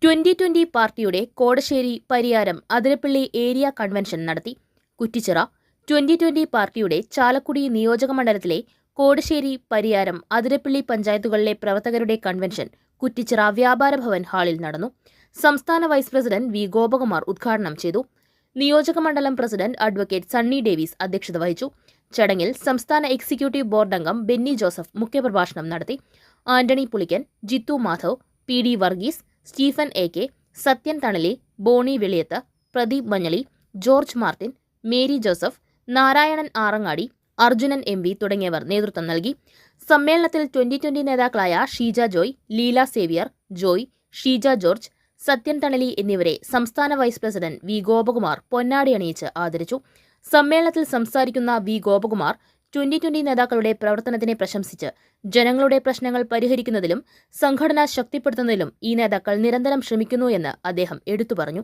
2020 പാർട്ടിയുടെ Kodassery Pariyaram Athirappilly area convention നടത്തി. കുറ്റിച്ചിറ 2020 പാർട്ടിയുടെ ചാലക്കുടി നിയോജകമണ്ഡലത്തിലെ കോടശ്ശേരി, പരിയാരം, അതിരപ്പള്ളി പഞ്ചായത്തുകളിലെ പ്രവർത്തകരുടെ കൺവെൻഷൻ കുറ്റിച്ചിറ വ്യാപാര ഭവൻ ഹാളിൽ നടന്നു. സംസ്ഥാന വൈസ് പ്രസിഡന്റ് വി ഗോപകുമാർ ഉദ്ഘാടനം ചെയ്തു. നിയോജകമണ്ഡലം പ്രസിഡന്റ് അഡ്വക്കേറ്റ് സണ്ണി ഡേവിസ് അധ്യക്ഷത വഹിച്ചു. ചടങ്ങിൽ സംസ്ഥാന എക്സിക്യൂട്ടീവ് ബോർഡ് അംഗം ബെന്നി ജോസഫ് മുഖ്യപ്രഭാഷണം നടത്തി. Antony Pulikkan, Jithu Madhav, P D Varghese, Stephen A K, Sathyan Thanali, Boni Veliyath, Pradeep Manjali, George Martin, Mary Joseph, Narayanan Arangadi, Arjunan M V തുടങ്ങിയവർ നേതൃത്വം നൽകി. സമ്മേളനത്തിൽ 2020 നേതാക്കളായ ഷീജ ജോയ്, ലീല സേവിയർ, ജോയ്, ഷീജ ജോർജ്, സത്യൻ തണലി എന്നിവരെ സംസ്ഥാന വൈസ് പ്രസിഡന്റ് വി ഗോപകുമാർ പൊന്നാടി അണിയിച്ച് ആദരിച്ചു. സമ്മേളനത്തിൽ സംസാരിക്കുന്ന വി ഗോപകുമാർ 2020 നേതാക്കളുടെ പ്രവർത്തനത്തിനെ പ്രശംസിച്ച് ജനങ്ങളുടെ പ്രശ്നങ്ങൾ പരിഹരിക്കുന്നതിലും സംഘടന ശക്തിപ്പെടുത്തുന്നതിലും ഈ നേതാക്കൾ നിരന്തരം ശ്രമിക്കുന്നു എന്ന് അദ്ദേഹം എടുത്തു പറഞ്ഞു.